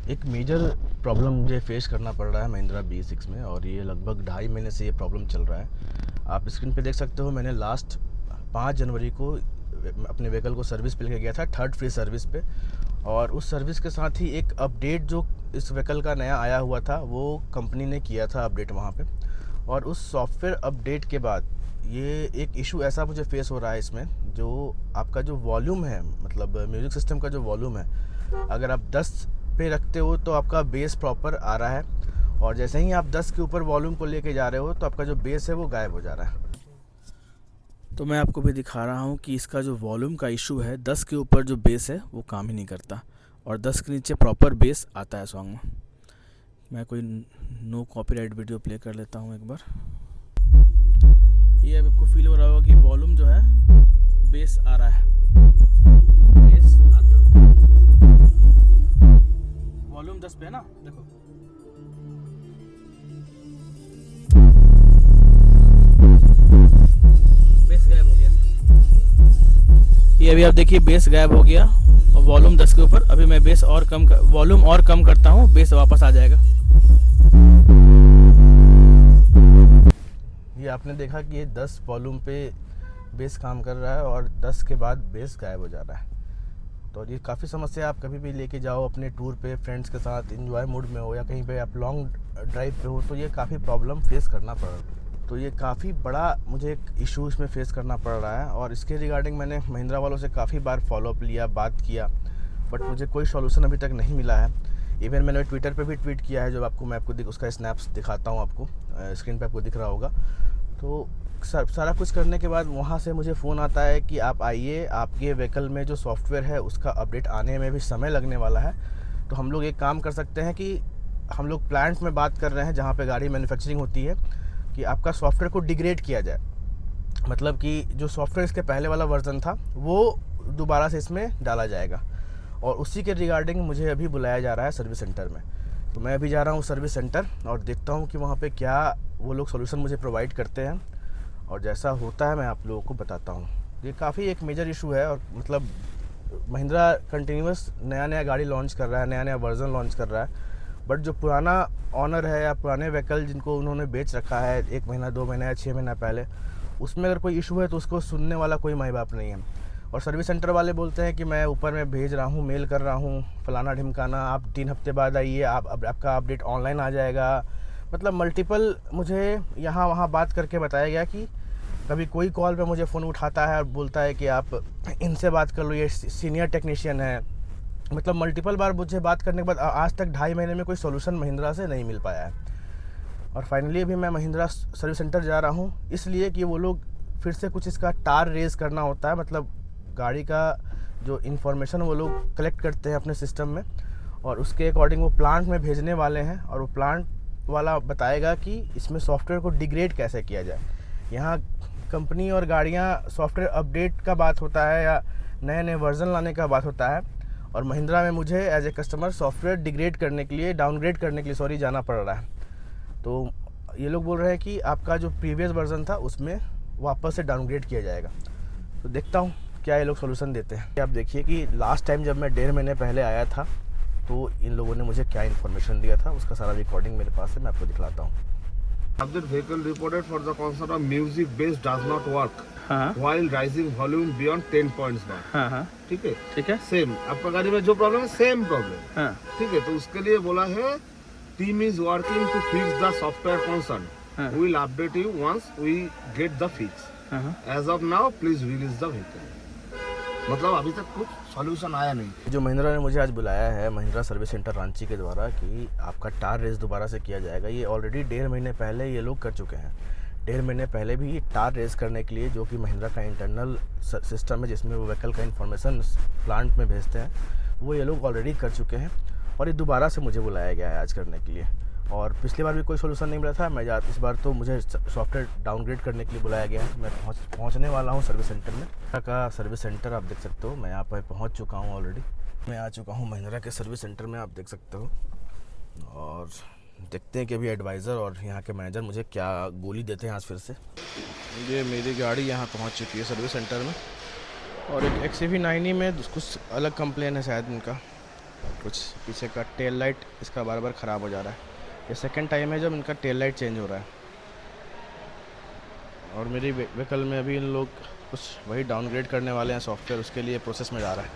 एक major problem मुझे face करना पड़ रहा है महिंद्रा B6 में, और ये लगभग 2.5 महीने से ये प्रॉब्लम चल रहा है। आप स्क्रीन पे देख सकते हो, मैंने लास्ट 5 जनवरी को अपने व्हीकल को सर्विस पे लेके गया था, थर्ड फ्री सर्विस पे। और उस सर्विस के साथ ही एक अपडेट जो इस व्हीकल का नया आया हुआ था वो कंपनी ने किया था अपडेट वहाँ पे। और उस सॉफ्टवेयर अपडेट के बाद ये एक इशू ऐसा मुझे फेस हो रहा है इसमें, जो आपका जो वॉल्यूम है, मतलब म्यूज़िक सिस्टम का जो वॉल्यूम है, अगर आप 10 पे रखते हो तो आपका बेस प्रॉपर आ रहा है, और जैसे ही आप 10 के ऊपर वॉल्यूम को लेके जा रहे हो तो आपका जो बेस है वो गायब हो जा रहा है। तो मैं आपको भी दिखा रहा हूँ कि इसका जो वॉल्यूम का इशू है, 10 के ऊपर जो बेस है वो काम ही नहीं करता, और 10 के नीचे प्रॉपर बेस आता है सॉन्ग में। मैं कोई नो कॉपीराइट वीडियो प्ले कर लेता हूँ एक बार। ये अब आपको फील हो रहा होगा कि वॉल्यूम जो है बेस आ रहा है, बेस आता है। वॉल्यूम 10 पे है ना, देखो। बेस गायब हो गया। ये अभी आप देखिए बेस गायब हो गया, और वॉल्यूम 10 के ऊपर। अभी मैं बेस और कम वॉल्यूम और कम करता हूँ, बेस वापस आ जाएगा। ये आपने देखा कि ये 10 वॉल्यूम पे बेस काम कर रहा है, और 10 के बाद बेस गायब हो जा रहा है। तो ये काफ़ी समस्या, आप कभी भी लेके जाओ अपने टूर पे फ्रेंड्स के साथ, एंजॉय मूड में हो, या कहीं पे आप लॉन्ग ड्राइव पे हो, तो ये काफ़ी प्रॉब्लम फेस करना पड़ रहा है। तो ये काफ़ी बड़ा मुझे एक इशू इसमें फेस करना पड़ रहा है, और इसके रिगार्डिंग मैंने महिंद्रा वालों से काफ़ी बार फॉलोअप लिया, बात किया, बट मुझे कोई सॉल्यूशन अभी तक नहीं मिला है। इवन मैंने ट्विटर पे भी ट्वीट किया है, जो मैं आपको उसका स्नैप्स दिखाता हूँ आपको, स्क्रीन पे आपको दिख रहा होगा। तो सारा कुछ करने के बाद वहाँ से मुझे फ़ोन आता है कि आप आइए, आपके व्हीकल में जो सॉफ्टवेयर है उसका अपडेट आने में भी समय लगने वाला है। तो हम लोग एक काम कर सकते हैं कि हम लोग प्लांट में बात कर रहे हैं जहाँ पे गाड़ी मैन्युफैक्चरिंग होती है, कि आपका सॉफ्टवेयर को डिग्रेड किया जाए। मतलब कि जो सॉफ्टवेयर इसके पहले वाला वर्जन था वो दोबारा से इसमें डाला जाएगा, और उसी के रिगार्डिंग मुझे अभी बुलाया जा रहा है सर्विस सेंटर में। तो मैं अभी जा रहा हूँ सर्विस सेंटर, और देखता हूँ कि वहाँ पे क्या वो लोग सोल्यूशन मुझे प्रोवाइड करते हैं, और जैसा होता है मैं आप लोगों को बताता हूँ। ये काफ़ी एक मेजर इशू है, और मतलब महिंद्रा कंटिन्यूस नया नया गाड़ी लॉन्च कर रहा है, नया नया वर्जन लॉन्च कर रहा है, बट जो पुराना ऑनर है या पुराने व्हीकल जिनको उन्होंने बेच रखा है 1 महीना 2 महीना या 6 महीना पहले, उसमें अगर कोई इशू है तो उसको सुनने वाला कोई माई बाप नहीं है। और सर्विस सेंटर वाले बोलते हैं कि मैं ऊपर में भेज रहा हूँ, मेल कर रहा हूँ, फलाना ढिमकाना, आप 3 हफ्ते बाद आइए, आपका अपडेट ऑनलाइन आ जाएगा। मतलब मल्टीपल मुझे यहाँ वहाँ बात करके बताया गया कि कभी कोई कॉल पे मुझे फ़ोन उठाता है और बोलता है कि आप इनसे बात कर लो, ये सीनियर टेक्नीशियन है। मतलब मल्टीपल बार मुझे बात करने के बाद आज तक 2.5 महीने में कोई सोल्यूशन महिंद्रा से नहीं मिल पाया है। और फाइनली अभी मैं महिंद्रा सर्विस सेंटर जा रहा हूँ, इसलिए कि वो लोग फिर से कुछ इसका टार रेज़ करना होता है, मतलब गाड़ी का जो इन्फॉर्मेशन वो लोग कलेक्ट करते हैं अपने सिस्टम में, और उसके अकॉर्डिंग वो प्लांट में भेजने वाले हैं, और वो प्लांट वाला बताएगा कि इसमें सॉफ्टवेयर को डिग्रेड कैसे किया जाए। यहाँ कंपनी और गाड़ियाँ सॉफ्टवेयर अपडेट का बात होता है या नए नए वर्जन लाने का बात होता है, और महिंद्रा में मुझे as a customer software degrade करने के लिए, डाउनग्रेड करने के लिए जाना पड़ रहा है। तो ये लोग बोल रहे हैं कि आपका जो प्रीवियस वर्जन था उसमें वापस से डाउनग्रेड किया जाएगा। तो देखता हूँ क्या ये लोग सोल्यूशन देते हैं। आप देखिए कि लास्ट टाइम जब मैं 1.5 महीने पहले आया था तो इन लोगों ने मुझे क्या इन्फॉर्मेशन दिया था, उसका सारा रिकॉर्डिंग मेरे पास है, मैं आपको दिखलाता हूँ। Update vehicle reported for the concert of music bass does not work हाँ while rising volume beyond 10 points bar. हाँ हाँ ठीक है, ठीक है। सेम आपका गाड़ी में जो प्रॉब्लम है सेम प्रॉब्लम। हाँ ठीक है, तो उसके लिए बोला है team is working to fix the software concern, हाँ we will update you once we get the fix, हाँ। As of now please release the vehicle. मतलब अभी तक कुछ सॉल्यूशन आया नहीं। जो महिंद्रा ने मुझे आज बुलाया है महिंद्रा सर्विस सेंटर रांची के द्वारा कि आपका टार रेस दोबारा से किया जाएगा, ये ऑलरेडी 1.5 महीने पहले ये लोग कर चुके हैं। 1.5 महीने पहले भी टार रेस करने के लिए, जो कि महिंद्रा का इंटरनल सिस्टम है जिसमें वो व्हीकल का इन्फॉर्मेशन प्लांट में भेजते हैं, वो ये लोग ऑलरेडी कर चुके हैं, और ये दोबारा से मुझे बुलाया गया है आज करने के लिए। और पिछली बार भी कोई सोल्यूशन नहीं मिला था, इस बार तो मुझे सॉफ्टवेयर डाउनग्रेड करने के लिए बुलाया गया है। मैं पहुंचने वाला हूं सर्विस सेंटर में। महिंद्रा का सर्विस सेंटर आप देख सकते हो, मैं यहाँ पर पहुंच चुका हूं ऑलरेडी। मैं आ चुका हूं महिंद्रा के सर्विस सेंटर में, आप देख सकते हो। और देखते हैं कि अभी एडवाइज़र और यहाँ के मैनेजर मुझे क्या गोली देते हैं आज फिर से। ये मेरी गाड़ी यहाँ पहुँच चुकी है सर्विस सेंटर में, और एक XUV 9e में कुछ अलग कंप्लेन है शायद इनका। कुछ पीछे का टेल लाइट इसका बार बार ख़राब हो जा रहा है। ये सेकंड टाइम है जब इनका टेल लाइट चेंज हो रहा है। और मेरी व्हीकल में अभी इन लोग कुछ वही डाउनग्रेड करने वाले हैं सॉफ्टवेयर, उसके लिए प्रोसेस में जा रहा है।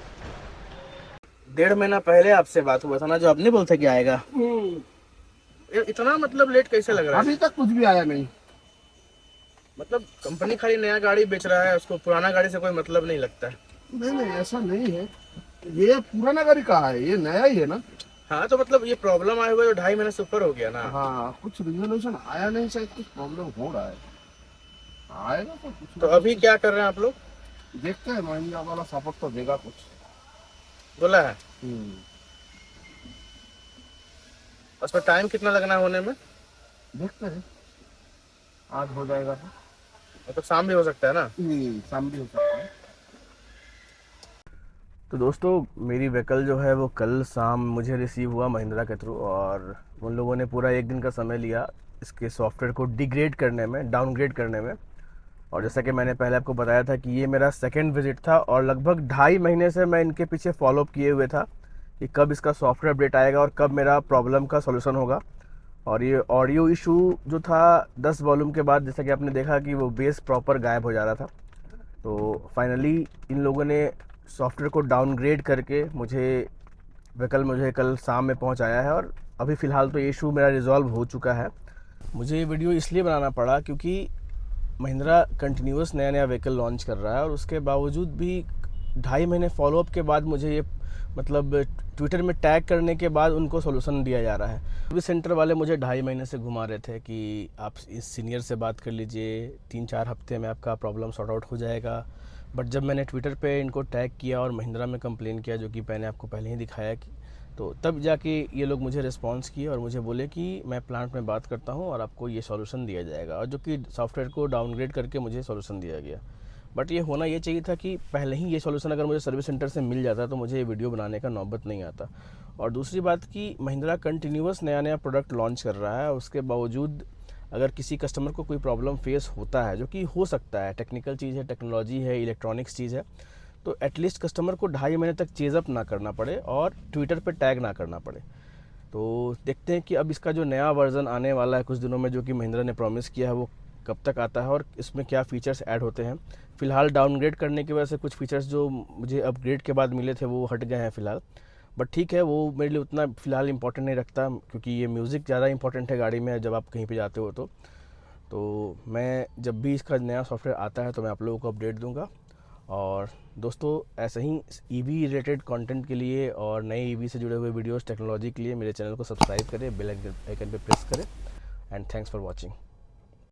1.5 महीना पहले आपसे बात हुआ था ना, जो आप नहीं बोलते कि आएगा, इतना मतलब लेट कैसे लग रहा है? अभी तक कुछ भी आया नहीं। मतलब कंपनी खाली नया गाड़ी बेच रहा है, उसको पुराना गाड़ी से कोई मतलब नहीं लगता है। नहीं ऐसा नहीं है, ये पुराना गाड़ी कहाँ है, ये नया ही है ना। हाँ तो मतलब ये प्रॉब्लम आए हुए 2.5 महीने से ऊपर हो गया ना। हाँ कुछ रिजोल्यूशन आया नहीं, शायद कुछ प्रॉब्लम हो रहा है, आएगा तो कुछ तो अभी क्या कर रहे हैं आप लोग? देखते हैं, महिंद्रा वाला सपोर्ट तो देगा कुछ, बोला है। उसमें टाइम कितना लगना है होने में? देखते हैं, आज हो जाएगा तो मतलब शाम भी हो सकता है ना। शाम भी हो सकता है। तो दोस्तों मेरी व्हीकल जो है वो कल शाम मुझे रिसीव हुआ महिंद्रा के थ्रू, और उन लोगों ने पूरा 1 दिन का समय लिया इसके सॉफ्टवेयर को डिग्रेड करने में, डाउनग्रेड करने में। और जैसा कि मैंने पहले आपको बताया था कि ये मेरा सेकंड विजिट था, और लगभग 2.5 महीने से मैं इनके पीछे फॉलोअप किए हुए था कि कब इसका सॉफ्टवेयर अपडेट आएगा और कब मेरा प्रॉब्लम का सॉल्यूशन होगा। और ये ऑडियो इशू जो था 10 वॉल्यूम के बाद, जैसा कि आपने देखा कि वो बेस प्रॉपर गायब हो जा रहा था, तो फाइनली इन लोगों ने सॉफ्टवेयर को डाउनग्रेड करके मुझे कल शाम में पहुंचाया है। और अभी फ़िलहाल तो ये इशू मेरा रिजॉल्व हो चुका है। मुझे ये वीडियो इसलिए बनाना पड़ा क्योंकि महिंद्रा कंटिन्यूस नया नया व्हीकल लॉन्च कर रहा है, और उसके बावजूद भी 2.5 महीने फॉलोअप के बाद मुझे ये मतलब ट्विटर में टैग करने के बाद उनको सॉल्यूशन दिया जा रहा है। सर्विस सेंटर वाले मुझे 2.5 महीने से घुमा रहे थे कि आप इस सीनियर से बात कर लीजिए, 3-4 हफ्ते में आपका प्रॉब्लम सॉर्ट आउट हो जाएगा। बट जब मैंने ट्विटर पे इनको टैग किया और महिंद्रा में कंप्लेन किया, जो कि मैंने आपको पहले ही दिखाया, कि तो तब जाके ये लोग मुझे रिस्पांस किए और मुझे बोले कि मैं प्लांट में बात करता हूँ और आपको ये सॉल्यूशन दिया जाएगा, और जो कि सॉफ्टवेयर को डाउनग्रेड करके मुझे सॉल्यूशन दिया गया। बट ये होना ये चाहिए था कि पहले ही ये सॉल्यूशन अगर मुझे सर्विस सेंटर से मिल जाता तो मुझे ये वीडियो बनाने का नौबत नहीं आता। और दूसरी बात कि महिंद्रा कंटिन्यूस नया नया प्रोडक्ट लॉन्च कर रहा है, उसके बावजूद अगर किसी कस्टमर को कोई प्रॉब्लम फेस होता है, जो कि हो सकता है, टेक्निकल चीज़ है, टेक्नोलॉजी है, इलेक्ट्रॉनिक्स चीज़ है, तो एटलीस्ट कस्टमर को 2.5 महीने तक चेज़अप ना करना पड़े और ट्विटर पे टैग ना करना पड़े। तो देखते हैं कि अब इसका जो नया वर्ज़न आने वाला है कुछ दिनों में, जो कि महिंद्रा ने प्रॉमिस किया है, वो कब तक आता है और इसमें क्या फ़ीचर्स ऐड होते हैं। फ़िलहाल डाउनग्रेड करने की वजह से कुछ फ़ीचर्स जो मुझे अपग्रेड के बाद मिले थे वो हट गए हैं फ़िलहाल। बट ठीक है, वो मेरे लिए उतना फ़िलहाल इंपॉर्टेंट नहीं रखता, क्योंकि ये म्यूज़िक ज़्यादा इंपॉर्टेंट है गाड़ी में जब आप कहीं पे जाते हो। तो मैं जब भी इसका नया सॉफ्टवेयर आता है तो मैं आप लोगों को अपडेट दूंगा। और दोस्तों ऐसे ही ईवी रिलेटेड कंटेंट के लिए और नए ईवी से जुड़े हुए वीडियोस, टेक्नोलॉजी के लिए मेरे चैनल को सब्सक्राइब करें, बेल आइकन पे प्रेस करें। And thanks for watching.